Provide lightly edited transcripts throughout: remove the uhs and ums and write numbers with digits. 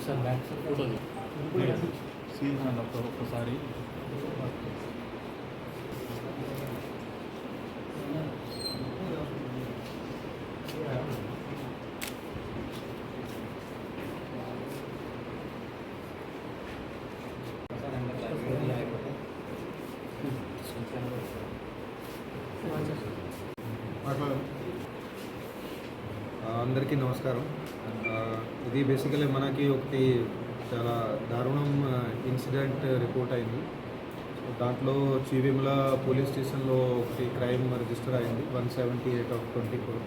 Sir back sir ఫోటోది scene అండి ఒక్కసారి అందరికీ నమస్కారం. ఇది బేసికలీ మనకి ఒకటి చాలా దారుణం ఇన్సిడెంట్ రిపోర్ట్ అయింది. దాంట్లో చీవిమల పోలీస్ స్టేషన్లో ఒకటి క్రైమ్ రిజిస్టర్ అయింది 178/24.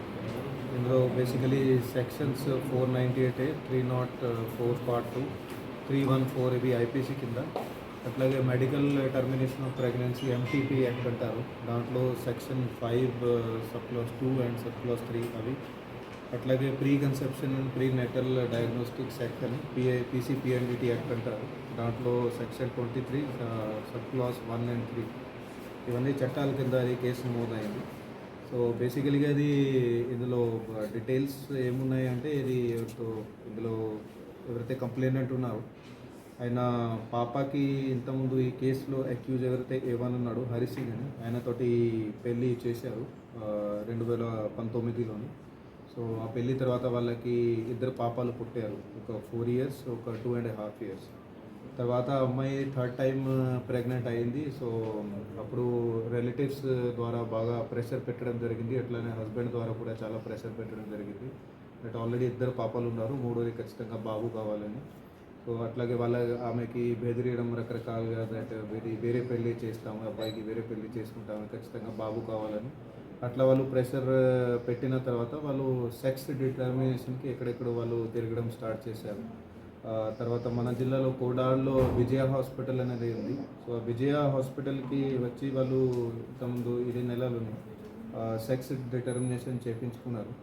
ఇందులో బేసికలీ సెక్షన్స్ 498A, 304 Part 2, 314 ఇవి ఐపీసీ కింద. అట్లాగే medical termination of pregnancy MTP act అంటారు. దాంట్లో సెక్షన్ 5 సబ్క్లాస్ 2 అండ్ సబ్క్లాస్ 3 అవి. అట్లాగే pre conception and pre natal diagnostics act అని పీసీపీఎన్డిటీ యాక్ట్ అంటారు. దాంట్లో సెక్షన్ 23 సబ్క్లాస్ 1 and 3 ఇవన్నీ చట్టాల కింద అది కేసు నమోదైంది. సో బేసికలీగా ఇది ఇందులో డీటెయిల్స్ ఏమున్నాయి అంటే ఇందులో ఎవరైతే కంప్లైనెంట్ ఉన్నారో ఆయన పాపకి ఇంతకుముందు ఈ కేసులో అక్యూజ్ ఎవరైతే ఏవన్ ఉన్నాడు హరి సింగ్ అని ఆయనతోటి పెళ్ళి చేశారు 2019లోని. సో ఆ పెళ్ళి తర్వాత వాళ్ళకి 2 పాపాలు పుట్టారు, ఒక 4 years, ఒక 2.5 years. తర్వాత అమ్మాయి 3rd time ప్రెగ్నెంట్ అయింది. సో అప్పుడు రిలేటివ్స్ ద్వారా బాగా ప్రెషర్ పెట్టడం జరిగింది. అట్లానే హస్బెండ్ ద్వారా కూడా చాలా ప్రెషర్ పెట్టడం జరిగింది. బట్ ఆల్రెడీ 2 పాపాలు ఉన్నారు, 3వది ఖచ్చితంగా బాబు కావాలని. సో అట్లాగే ఆమెకి బెదిరియడం రకరకాలుగా దట్ వేరే పెళ్ళి చేస్తాము, అబ్బాయికి వేరే పెళ్ళి చేసుకుంటాము, ఖచ్చితంగా బాబు కావాలని అట్లా వాళ్ళు ప్రెషర్ పెట్టిన తర్వాత వాళ్ళు సెక్స్ డిటర్మినేషన్కి ఎక్కడెక్కడ వాళ్ళు తిరగడం స్టార్ట్ చేశారు. తర్వాత మన జిల్లాలో కోడాడ్లో విజయ హాస్పిటల్ అనేది ఉంది. సో విజయ హాస్పిటల్కి వచ్చి వాళ్ళు ఇంతకుముందు 7 నెలలని సెక్స్ డిటర్మినేషన్ చేయించుకున్నారు.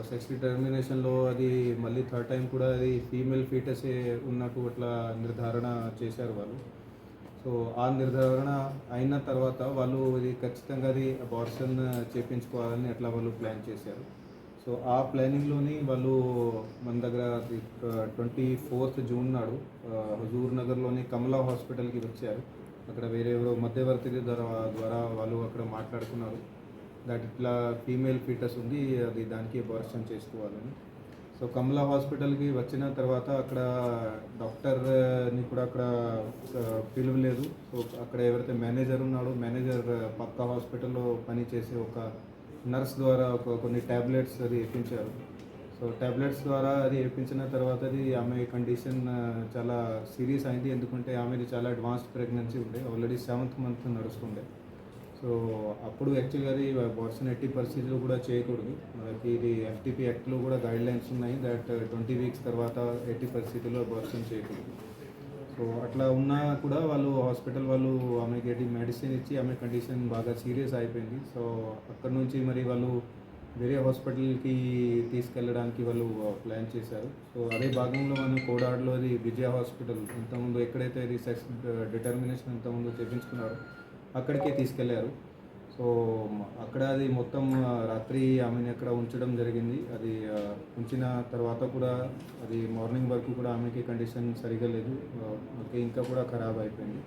సెక్స్ డిటర్మినేషన్లో అది మళ్ళీ 3rd time కూడా అది ఫీమేల్ ఫీటసే ఉన్నట్టు అట్లా నిర్ధారణ చేశారు వాళ్ళు. సో ఆ నిర్ధారణ అయిన తర్వాత వాళ్ళు ఇది ఖచ్చితంగా అది అబార్షన్ చేయించుకోవాలని అట్లా వాళ్ళు ప్లాన్ చేశారు. సో ఆ ప్లానింగ్లోని వాళ్ళు మన దగ్గర 24th June నాడు హుజూర్ నగర్లోని కమలా హాస్పిటల్కి వచ్చారు. అక్కడ వేరే ఎవరో మధ్యవర్తి ద్వారా వాళ్ళు అక్కడ మాట్లాడుకున్నారు దట్ ఇట్లా ఫీమేల్ ఫీటస్ ఉంది, అది దానికి అబార్షన్ చేసుకోవాలని. సో కమలా హాస్పిటల్కి వచ్చిన తర్వాత అక్కడ డాక్టర్ని కూడా అక్కడ పిలవలేదు. సో అక్కడ ఎవరైతే మేనేజర్ ఉన్నాడో మేనేజర్ పక్క హాస్పిటల్లో పనిచేసే ఒక నర్స్ ద్వారా కొన్ని ట్యాబ్లెట్స్ అది ఇప్పించారు. సో ట్యాబ్లెట్స్ ద్వారా అది ఇప్పించిన తర్వాత అది ఆమె కండిషన్ చాలా సీరియస్ అయింది. ఎందుకంటే ఆమెది చాలా అడ్వాన్స్డ్ ప్రెగ్నెన్సీ ఉండే, ఆల్రెడీ 7th month నడుస్తుండే. సో అప్పుడు యాక్చువల్గా అది అబార్షన్ 80% కూడా చేయకూడదు. మనకి ఇది ఎఫ్టీపీ యాక్ట్లో కూడా గైడ్లైన్స్ ఉన్నాయి దట్ 20 weeks తర్వాత 80% అబార్షన్ చేయకూడదు. సో అట్లా ఉన్నా కూడా వాళ్ళు హాస్పిటల్ వాళ్ళు ఆమెకి మెడిసిన్ ఇచ్చి ఆమె కండిషన్ బాగా సీరియస్ అయిపోయింది. సో అక్కడ నుంచి మరి వాళ్ళు వేరే హాస్పిటల్కి తీసుకెళ్ళడానికి వాళ్ళు ప్లాన్ చేశారు. సో అదే భాగంలో మనం కోడాడ్లో అది విజయ హాస్పిటల్ ఇంతకుముందు ఎక్కడైతే ఇది సెక్స్ డిటర్మినేషన్ ఇంతకుముందు చేయించుకున్నారో అక్కడికే తీసుకెళ్లారు. సో అక్కడ అది మొత్తం రాత్రి ఆమెని అక్కడ ఉంచడం జరిగింది. అది ఉంచిన తర్వాత కూడా అది మార్నింగ్ వరకు కూడా ఆమెకి కండిషన్ సరిగా లేదు, ఇంకా కూడా ఖరాబ్ అయిపోయింది.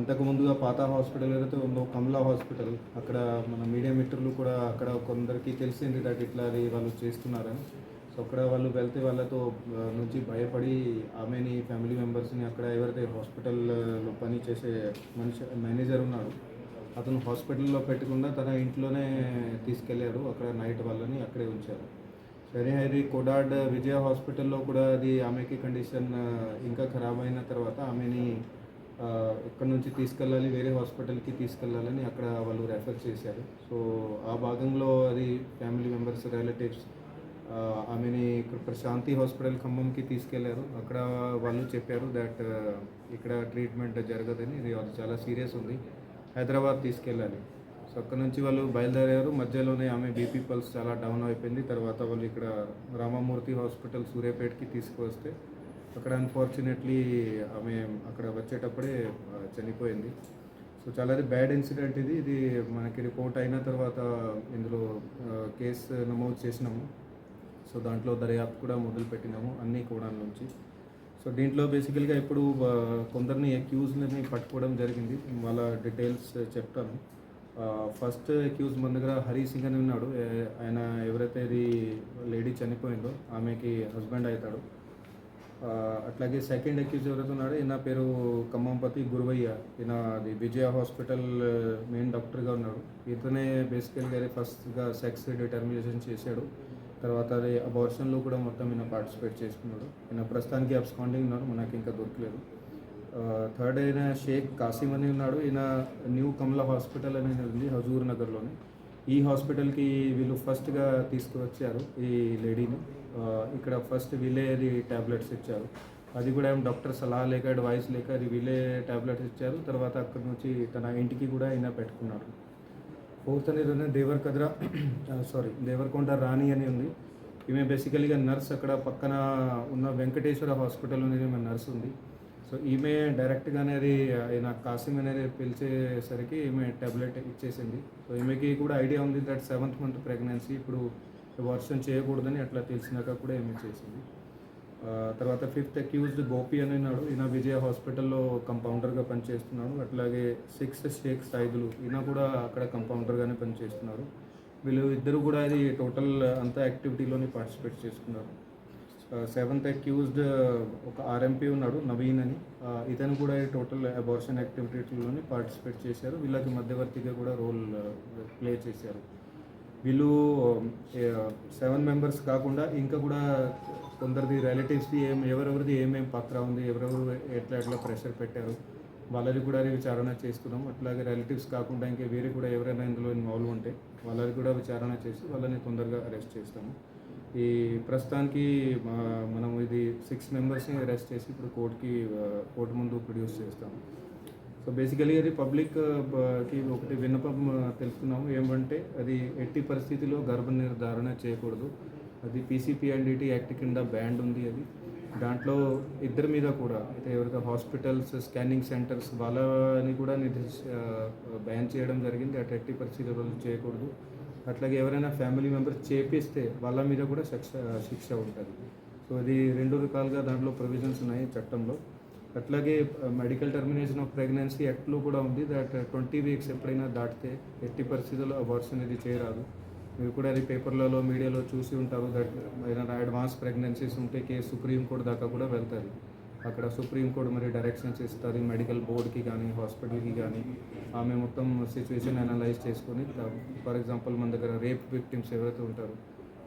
అంతకుముందుగా పాత హాస్పిటల్ ఏదైతే ఉందో కమలా హాస్పిటల్, అక్కడ మన మీడియా మిత్రులు కూడా అక్కడ కొందరికి తెలిసింది దట్ ఇట్లా అది వాళ్ళు చేస్తున్నారని. సో అక్కడ వాళ్ళు వెళ్తే వాళ్ళతో నుంచి భయపడి ఆమెని ఫ్యామిలీ మెంబర్స్ని అక్కడ ఎవరైతే హాస్పిటల్లో పని చేసే మేనేజర్ ఉన్నాడు అతను హాస్పిటల్లో పెట్టకుండా తన ఇంట్లోనే తీసుకెళ్లారు. అక్కడ నైట్ వాళ్ళని అక్కడే ఉంచారు. సరే అది కోడాడ్ విజయ హాస్పిటల్లో కూడా అది ఆమెకి కండిషన్ ఇంకా ఖరాబ్ అయిన తర్వాత ఆమెని ఇక్కడ నుంచి తీసుకెళ్ళాలి, వేరే హాస్పిటల్కి తీసుకెళ్ళాలని అక్కడ వాళ్ళు రెఫర్ చేశారు. సో ఆ భాగంలో అది ఫ్యామిలీ మెంబర్స్ రిలేటివ్స్ ఆమెని ఇక్కడ ప్రశాంతి హాస్పిటల్ ఖమ్మంకి తీసుకెళ్లారు. అక్కడ వాళ్ళు చెప్పారు దట్ ఇక్కడ ట్రీట్మెంట్ జరగదని, ఇది అది చాలా సీరియస్ ఉంది, హైదరాబాద్ తీసుకెళ్ళాలి. సో అక్కడ నుంచి వాళ్ళు బయలుదేరారు. మధ్యలోనే ఆమె బీపీ పల్స్ చాలా డౌన్ అయిపోయింది. తర్వాత వాళ్ళు ఇక్కడ రామమూర్తి హాస్పిటల్ సూర్యాపేటకి తీసుకువస్తే అక్కడ అన్ఫార్చునేట్లీ ఆమె అక్కడ వచ్చేటప్పుడే చనిపోయింది. సో చాలా బ్యాడ్ ఇన్సిడెంట్ ఇది మనకి రిపోర్ట్ అయిన తర్వాత ఇందులో కేసు నమోదు చేసినాము. సో దాంట్లో దర్యాప్తు కూడా మొదలుపెట్టినాము అన్ని కోణాల నుంచి. సో దీంట్లో బేసికల్గా ఇప్పుడు కొందరిని అక్యూజ్ని పట్టుకోవడం జరిగింది. వాళ్ళ డీటెయిల్స్ చెప్తాను. ఫస్ట్ అక్యూజ్ మన దగ్గర హరి సింగ్ అని ఉన్నాడు. ఆయన ఎవరైతే ఇది లేడీ చనిపోయిందో ఆమెకి హస్బెండ్ అవుతాడు. అట్లాగే సెకండ్ అక్యూజ్ ఎవరైతే ఉన్నాడో ఈయన పేరు ఖమ్మంపతి గురువయ్య. ఈయన అది విజయ హాస్పిటల్ మెయిన్ డాక్టర్గా ఉన్నాడు. ఇతనే బేసికల్గా ఫస్ట్గా సెక్స్ డిటర్మినేషన్ చేశాడు. తర్వాత అది అబార్షన్లో కూడా మొత్తం ఈయన పార్టిసిపేట్ చేసుకున్నాడు. ఈయన ప్రస్తుతానికి అబ్స్కాండింగ్ ఉన్నాడు, మనకి ఇంకా దొరకలేదు. థర్డ్ అయిన షేక్ కాసిం అని ఉన్నాడు. ఈయన న్యూ కమలా హాస్పిటల్ అనేది ఉంది హజూర్ నగర్లోని. ఈ హాస్పిటల్కి వీళ్ళు ఫస్ట్గా తీసుకువచ్చారు ఈ లేడీని. ఇక్కడ ఫస్ట్ వీళ్ళే అది ట్యాబ్లెట్స్ ఇచ్చారు. అది కూడా ఏం డాక్టర్ సలహా లేక అడ్వైస్ లేక అది వీళ్ళే ట్యాబ్లెట్స్ ఇచ్చారు. తర్వాత అక్కడి నుంచి తన ఇంటికి కూడా ఈయన పెట్టుకున్నాడు. ఫోర్త్ అనేది దేవరకొండ రాణి అని ఉంది. ఈమె బేసికలీగా నర్స్. అక్కడ పక్కన ఉన్న వెంకటేశ్వర హాస్పిటల్ అనేది ఈమె నర్స్ ఉంది. సో ఈమె డైరెక్ట్గానే అది ఈయన కాసిం అనేది పిలిచేసరికి ఈమె ట్యాబ్లెట్ ఇచ్చేసింది. సో ఈమెకి కూడా ఐడియా ఉంది దట్ 7th మంత్ ప్రెగ్నెన్సీ, ఇప్పుడు వర్షన్ చేయకూడదని అట్లా తెలిసినాక కూడా ఈమె చేసింది. తర్వాత ఫిఫ్త్ అక్యూజ్డ్ గోపి అని ఉన్నాడు. ఈయన విజయ హాస్పిటల్లో కంపౌండర్గా పనిచేస్తున్నాడు. అట్లాగే 6 షేక్ సైదులు, ఈయన కూడా అక్కడ కంపౌండర్గానే పనిచేస్తున్నారు. వీళ్ళు ఇద్దరు కూడా అది టోటల్ అంతా యాక్టివిటీలోని పార్టిసిపేట్ చేసుకున్నారు. 7th అక్యూజ్డ్ ఒక ఆర్ఎంపీ ఉన్నాడు నవీన్ అని. ఇతను కూడా టోటల్ అబార్షన్ యాక్టివిటీలోని పార్టిసిపేట్ చేశారు. వీళ్ళకి మధ్యవర్తిగా కూడా రోల్ ప్లే చేశారు. వీళ్ళు 7 మెంబర్స్ కాకుండా ఇంకా కూడా కొందరిది రిలేటివ్స్ది ఎవరెవరిది ఏమేమి పాత్ర ఉంది, ఎవరెవరు ఎట్లా ప్రెషర్ పెట్టారు, వాళ్ళది కూడా విచారణ చేస్తున్నాం. అట్లాగే రిలేటివ్స్ కాకుండా ఇంకా వేరే కూడా ఎవరైనా ఇందులో ఇన్వాల్వ్ ఉంటే వాళ్ళది కూడా విచారణ చేసి వాళ్ళని తొందరగా అరెస్ట్ చేస్తాము. ఈ ప్రస్తుతానికి మనం ఇది 6 మెంబర్స్ని అరెస్ట్ చేసి ఇప్పుడు కోర్టు ముందు ప్రొడ్యూస్ చేస్తాము. సో బేసికలీ అది పబ్లిక్కి ఒకటి విన్నపం తెలుపుతున్నాము. ఏమంటే అది ఎట్టి పరిస్థితిలో గర్భ నిర్ధారణ చేయకూడదు. అది పీసీపీఎన్డీటీ యాక్ట్ కింద బ్యాండ్ ఉంది. అది దాంట్లో ఇద్దరి మీద కూడా అయితే ఎవరైతే హాస్పిటల్స్, స్కానింగ్ సెంటర్స్ వాళ్ళని కూడా బ్యాన్ చేయడం జరిగింది. అటు ఎట్టి పరిస్థితుల్లో చేయకూడదు. అట్లాగే ఎవరైనా ఫ్యామిలీ మెంబర్స్ చేపిస్తే వాళ్ళ మీద కూడా శిక్ష ఉంటుంది. సో ఇది 2 రకాలుగా దాంట్లో ప్రొవిజన్స్ ఉన్నాయి చట్టంలో. అట్లాగే మెడికల్ టర్మినేషన్ ఆఫ్ ప్రెగ్నెన్సీ యాక్ట్లో కూడా ఉంది దట్ 20 వీక్స్ ఎప్పుడైనా దాటితే ఎట్టి పరిస్థితుల్లో అబార్షన్ అనేది చేయరాదు. మీరు కూడా అది పేపర్లలో, మీడియాలో చూసి ఉంటారు దట్ ఏదైనా అడ్వాన్స్ ప్రెగ్నెన్సీస్ ఉంటే కేసు సుప్రీంకోర్టు దాకా కూడా వెళ్తుంది. అక్కడ సుప్రీంకోర్టు మరి డైరెక్షన్స్ ఇస్తుంది మెడికల్ బోర్డ్కి కానీ హాస్పిటల్కి కానీ. ఆమె మొత్తం సిచ్యువేషన్ అనలైజ్ చేసుకొని, ఫర్ ఎగ్జాంపుల్ మన దగ్గర రేప్ విక్టిమ్స్ ఎవరైతే ఉంటారో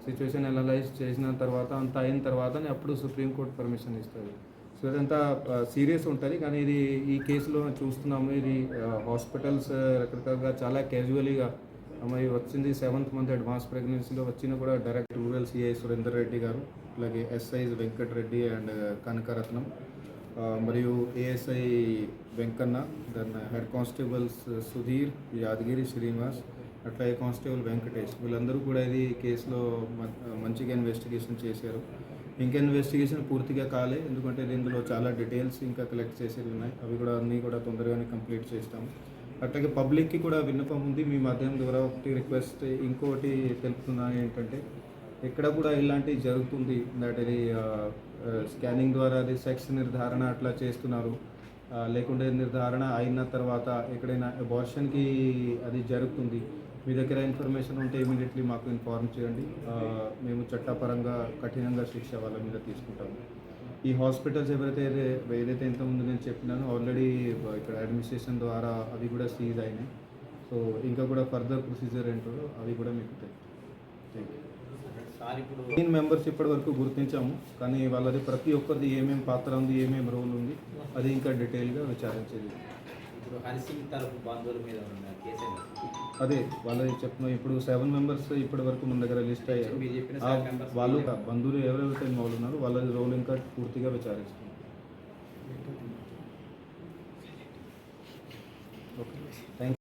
సిచ్యువేషన్ అనలైజ్ చేసిన తర్వాత అంత అయిన తర్వాతనే అప్పుడు సుప్రీంకోర్టు పర్మిషన్ ఇస్తుంది. సో ఇదంతా సీరియస్ ఉంటుంది. కానీ ఇది ఈ కేసులో చూస్తున్నాము, ఇది హాస్పిటల్స్ రకరకాలుగా చాలా క్యాజువల్గా మరి వచ్చింది. 7th మంత్ అడ్వాన్స్ ప్రెగ్నెన్సీలో వచ్చిన కూడా direct rural CI Surender Reddy గారు, అలాగే ఎస్ఐస్ వెంకట్ రెడ్డి అండ్ కనకరత్నం, మరియు ASI Venkanna, then head constables Sudheer, Yadagiri Srinivas, అట్లాగే కానిస్టేబుల్ వెంకటేష్, వీళ్ళందరూ కూడా ఇది కేసులో మంచిగా ఇన్వెస్టిగేషన్ చేశారు. ఇంకా ఇన్వెస్టిగేషన్ పూర్తిగా కాలే, ఎందుకంటే ఇందులో చాలా డీటెయిల్స్ ఇంకా కలెక్ట్ చేసేవి ఉన్నాయి. అవి కూడా అన్నీ కూడా తొందరగానే కంప్లీట్ చేస్తాము. అట్లాగే పబ్లిక్కి కూడా విన్నపం ఉంది. మీ మాధ్యమం ద్వారా ఒకటి రిక్వెస్ట్, ఇంకోటి తెలుపుతున్నాను ఏంటంటే ఎక్కడ కూడా ఇలాంటివి జరుగుతుంది దట్ ఇది స్కానింగ్ ద్వారా అది సెక్స్ నిర్ధారణ అట్లా చేస్తున్నారు, లేకుంటే నిర్ధారణ అయిన తర్వాత ఎక్కడైనా అబార్షన్కి అది జరుగుతుంది. మీ దగ్గర ఇన్ఫర్మేషన్ ఉంటే ఇమీడియట్లీ మాకు ఇన్ఫార్మ్ చేయండి. మేము చట్టపరంగా కఠినంగా శిక్ష వాళ్ళ మీద తీసుకుంటాము. ఈ హాస్పిటల్స్ ఏదైతే ఇంతకుముందు నేను చెప్పినానో ఆల్రెడీ ఇక్కడ అడ్మినిస్ట్రేషన్ ద్వారా అవి కూడా సీజ్ అయినాయి. సో ఇంకా కూడా ఫర్దర్ ప్రొసీజర్ ఏంటో అవి కూడా మీకు థ్యాంక్ యూ. 15 మెంబర్స్ ఇప్పటి వరకు గుర్తించాము, కానీ వాళ్ళది ప్రతి ఒక్కరిది ఏమేమి పాత్ర ఉంది, ఏమేమి రోల్ ఉంది, అది ఇంకా డీటెయిల్గా విచారించేది. ఇప్పుడు హరిసింగ్ తరపు బంధువుల మీద ఉన్న కేసు అదే వాళ్ళది చెప్తున్నాం. ఇప్పుడు 7 మెంబర్స్ ఇప్పటి వరకు మన దగ్గర లిస్ట్ అయ్యారు. మీరు చెప్పిన 7 members వాళ్ళు బంధువులు ఎవరెవరైతే ఇన్వాల్వ్ ఉన్నారో వాళ్ళది రోల్ ఇంకా పూర్తిగా విచారిస్తున్నాం.